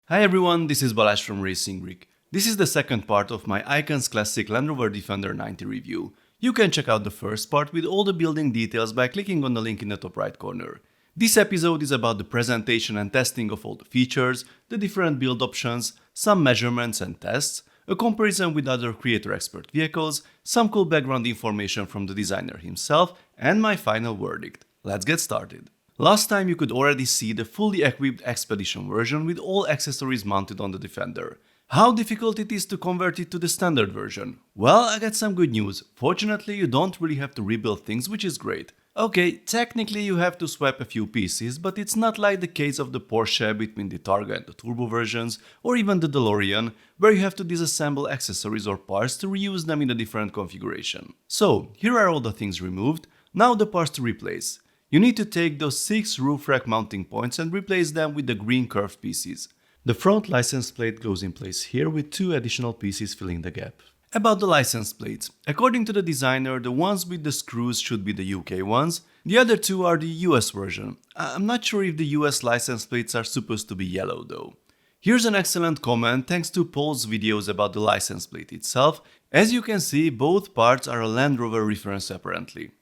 Hi everyone, this is Balázs from Racing Greek. This is the second part of my Icons Classic Land Rover Defender 90 review. You can check out the first part with all the building details by clicking on the link in the top right corner. This episode is about the presentation and testing of all the features, the different build options, some measurements and tests, a comparison with other creator expert vehicles, some cool background information from the designer himself, and my final verdict. Let's get started. Last time you could already see the fully equipped Expedition version with all accessories mounted on the Defender. How difficult it is to convert it to the standard version? Well, I got some good news. Fortunately, you don't really have to rebuild things, which is great. Okay, technically you have to swap a few pieces, but it's not like the case of the Porsche between the Targa and the Turbo versions, or even the DeLorean, where you have to disassemble accessories or parts to reuse them in a different configuration. So, here are all the things removed, now the parts to replace. You need to take those 6 roof rack mounting points and replace them with the green curved pieces. The front license plate goes in place here with 2 additional pieces filling the gap. About the license plates, according to the designer, the ones with the screws should be the UK ones, the other 2 are the US version. I'm not sure if the US license plates are supposed to be yellow though. Here's an excellent comment thanks to Paul's videos about the license plate itself. As you can see, both parts are a Land Rover reference apparently.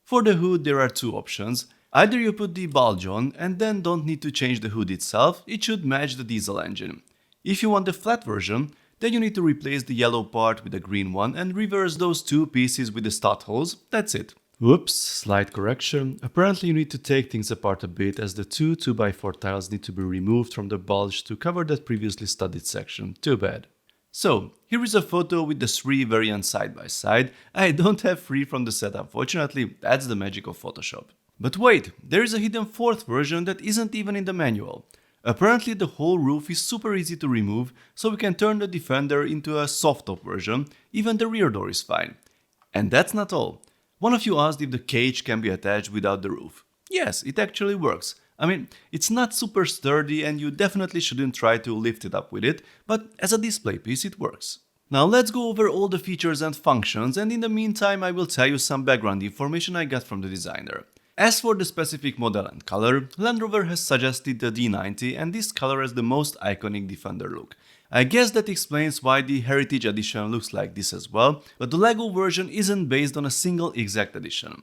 For the hood there are 2 options. Either you put the bulge on and then don't need to change the hood itself, it should match the diesel engine. If you want the flat version, then you need to replace the yellow part with the green one and reverse those 2 pieces with the stud holes, that's it. Whoops, slight correction. Apparently you need to take things apart a bit as the 2 2x4 tiles need to be removed from the bulge to cover that previously studded section, too bad. So, here is a photo with the 3 variants side by side. I don't have 3 from the set unfortunately, that's the magic of Photoshop. But wait, there is a hidden 4th version that isn't even in the manual. Apparently the whole roof is super easy to remove, so we can turn the Defender into a soft top version, even the rear door is fine. And that's not all. One of you asked if the cage can be attached without the roof. Yes, it actually works. I mean, it's not super sturdy and you definitely shouldn't try to lift it up with it, but as a display piece it works. Now let's go over all the features and functions, and in the meantime I will tell you some background information I got from the designer. As for the specific model and color, Land Rover has suggested the D90 and this color has the most iconic Defender look. I guess that explains why the Heritage Edition looks like this as well, but the LEGO version isn't based on a single exact edition.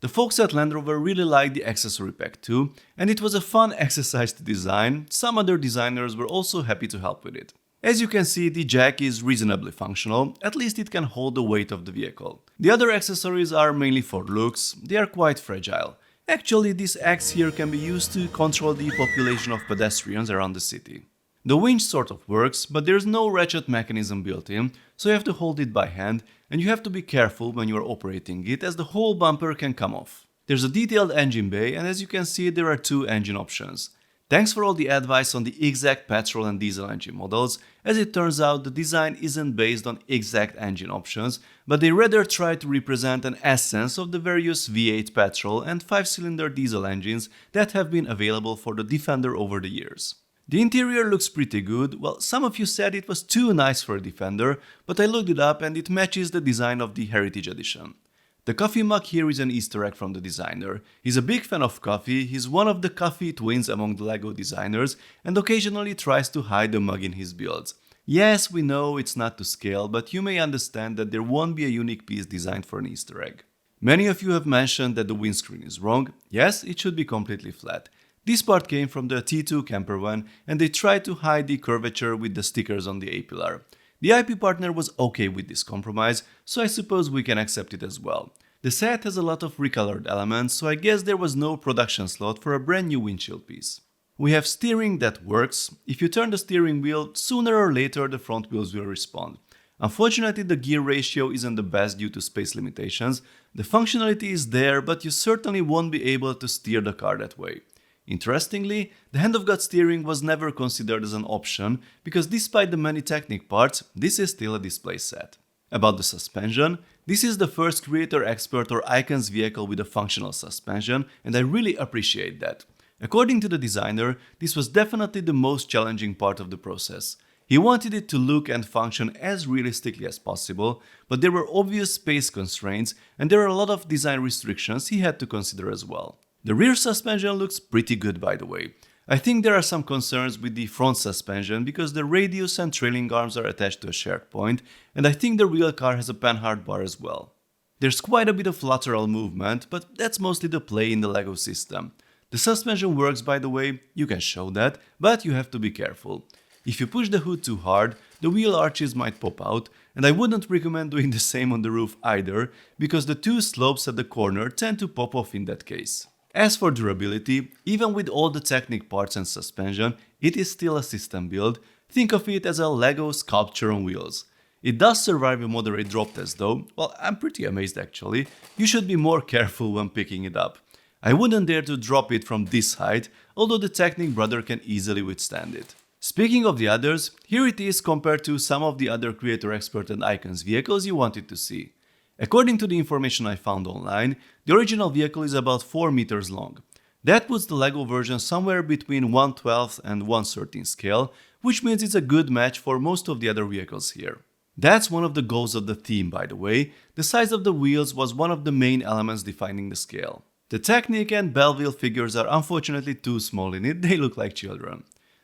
The folks at Land Rover really liked the accessory pack too, and it was a fun exercise to design. Some other designers were also happy to help with it. As you can see, the jack is reasonably functional, at least it can hold the weight of the vehicle. The other accessories are mainly for looks, they are quite fragile. Actually, this axe here can be used to control the population of pedestrians around the city. The winch sort of works, but there's no ratchet mechanism built in, so you have to hold it by hand, and you have to be careful when you are operating it as the whole bumper can come off. There's a detailed engine bay, and as you can see there are 2 engine options. Thanks for all the advice on the exact petrol and diesel engine models. As it turns out, the design isn't based on exact engine options, but they rather try to represent an essence of the various V8 petrol and 5-cylinder diesel engines that have been available for the Defender over the years. The interior looks pretty good. Well, some of you said it was too nice for a Defender, but I looked it up and it matches the design of the Heritage Edition. The coffee mug here is an Easter egg from the designer. He's a big fan of coffee, he's one of the coffee twins among the LEGO designers, and occasionally tries to hide the mug in his builds. Yes, we know it's not to scale, but you may understand that there won't be a unique piece designed for an Easter egg. Many of you have mentioned that the windscreen is wrong. Yes, it should be completely flat. This part came from the T2 camper van, and they tried to hide the curvature with the stickers on the A-pillar. The IP partner was okay with this compromise, so I suppose we can accept it as well. The set has a lot of recolored elements, so I guess there was no production slot for a brand new windshield piece. We have steering that works. If you turn the steering wheel, sooner or later the front wheels will respond. Unfortunately, the gear ratio isn't the best due to space limitations. The functionality is there, but you certainly won't be able to steer the car that way. Interestingly, the hand-of-God steering was never considered as an option because despite the many technical parts, this is still a display set. About the suspension, this is the first creator expert or Icons vehicle with a functional suspension, and I really appreciate that. According to the designer, this was definitely the most challenging part of the process. He wanted it to look and function as realistically as possible, but there were obvious space constraints and there are a lot of design restrictions he had to consider as well. The rear suspension looks pretty good by the way. I think there are some concerns with the front suspension because the radius and trailing arms are attached to a shared point, and I think the real car has a Panhard bar as well. There's quite a bit of lateral movement, but that's mostly the play in the LEGO system. The suspension works, by the way, you can show that, but you have to be careful. If you push the hood too hard, the wheel arches might pop out, and I wouldn't recommend doing the same on the roof either, because the two slopes at the corner tend to pop off in that case. As for durability, even with all the Technic parts and suspension, it is still a system build. Think of it as a LEGO sculpture on wheels. It does survive a moderate drop test though. Well, I'm pretty amazed actually. You should be more careful when picking it up. I wouldn't dare to drop it from this height, although the Technic brother can easily withstand it. Speaking of the others, here it is compared to some of the other Creator Expert and Icons vehicles you wanted to see. According to the information I found online, the original vehicle is about 4 meters long. That puts the LEGO version somewhere between 1/12 and 1/13 scale, which means it's a good match for most of the other vehicles here. That's one of the goals of the theme, by the way. The size of the wheels was one of the main elements defining the scale. The Technic and Belleville figures are unfortunately too small in it, they look like children.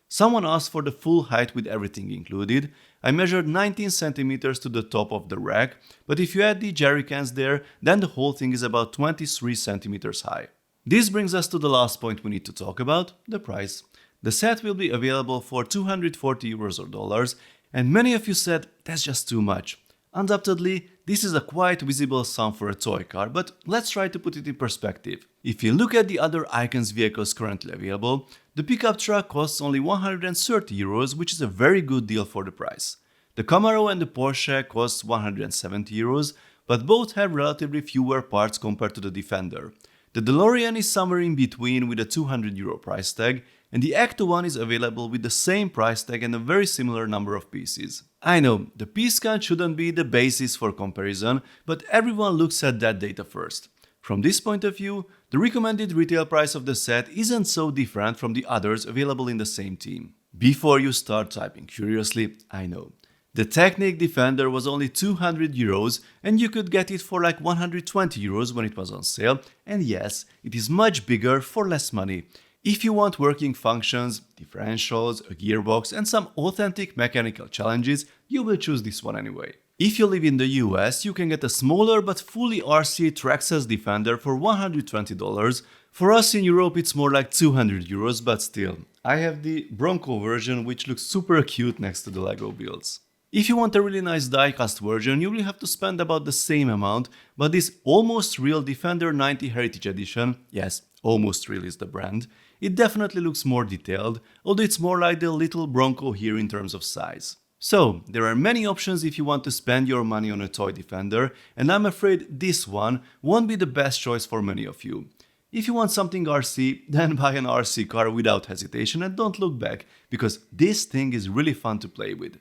Someone asked for the full height with everything included. I measured 19 centimeters to the top of the rack, but if you add the jerry cans there, then the whole thing is about 23 centimeters high. This brings us to the last point we need to talk about, the price. The set will be available for 240 euros or dollars, and many of you said that's just too much. Undoubtedly, this is a quite visible sum for a toy car, but let's try to put it in perspective. If you look at the other Icons vehicles currently available, the pickup truck costs only 130 euros, which is a very good deal for the price. The Camaro and the Porsche cost 170 euros, but both have relatively fewer parts compared to the Defender. The DeLorean is somewhere in between with a 200 euro price tag, and the Ecto One is available with the same price tag and a very similar number of pieces. I know, the piece count shouldn't be the basis for comparison, but everyone looks at that data first. From this point of view, the recommended retail price of the set isn't so different from the others available in the same team. Before you start typing curiously, I know. The Technic Defender was only 200 euros and you could get it for like 120 euros when it was on sale, and yes, it is much bigger for less money. If you want working functions, differentials, a gearbox and some authentic mechanical challenges, you will choose this one anyway. If you live in the US, you can get a smaller but fully RC Traxxas Defender for $120. For us in Europe it's more like 200 euros, but still. I have the Bronco version which looks super cute next to the LEGO builds. If you want a really nice die-cast version, you will have to spend about the same amount, but this almost real Defender 90 Heritage Edition, yes, almost real is the brand, it definitely looks more detailed, although it's more like the little Bronco here in terms of size. So, there are many options if you want to spend your money on a toy Defender, and I'm afraid this one won't be the best choice for many of you. If you want something RC, then buy an RC car without hesitation and don't look back, because this thing is really fun to play with.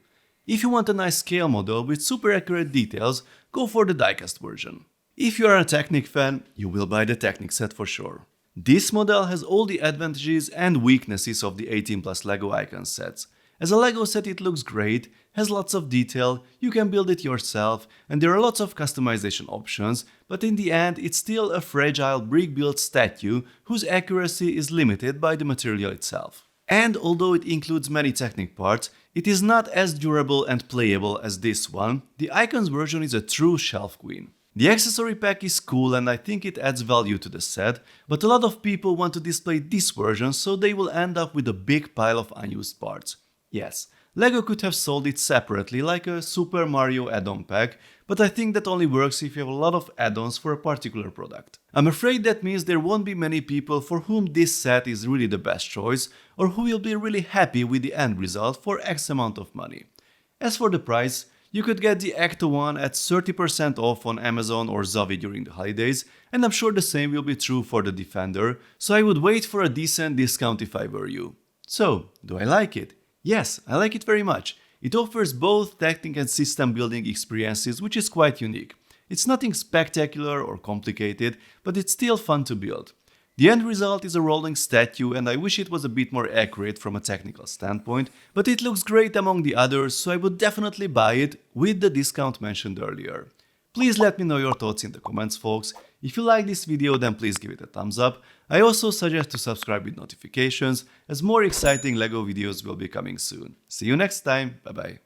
If you want a nice scale model with super accurate details, go for the diecast version. If you are a Technic fan, you will buy the Technic set for sure. This model has all the advantages and weaknesses of the 18 plus LEGO Icons sets. As a LEGO set it looks great, has lots of detail, you can build it yourself, and there are lots of customization options, but in the end it's still a fragile brick-built statue whose accuracy is limited by the material itself. And although it includes many Technic parts, it is not as durable and playable as this one. The Icons version is a true shelf queen. The accessory pack is cool and I think it adds value to the set, but a lot of people want to display this version so they will end up with a big pile of unused parts. Yes, LEGO could have sold it separately like a Super Mario add-on pack, but I think that only works if you have a lot of add-ons for a particular product. I'm afraid that means there won't be many people for whom this set is really the best choice, or who will be really happy with the end result for X amount of money. As for the price, you could get the Ecto One at 30% off on Amazon or Zavi during the holidays, and I'm sure the same will be true for the Defender, so I would wait for a decent discount if I were you. So, do I like it? Yes, I like it very much. It offers both Technic and system building experiences, which is quite unique. It's nothing spectacular or complicated, but it's still fun to build. The end result is a rolling statue and I wish it was a bit more accurate from a technical standpoint, but it looks great among the others, so I would definitely buy it with the discount mentioned earlier. Please let me know your thoughts in the comments, folks. If you like this video, then please give it a thumbs up. I also suggest to subscribe with notifications, as more exciting LEGO videos will be coming soon. See you next time, bye bye.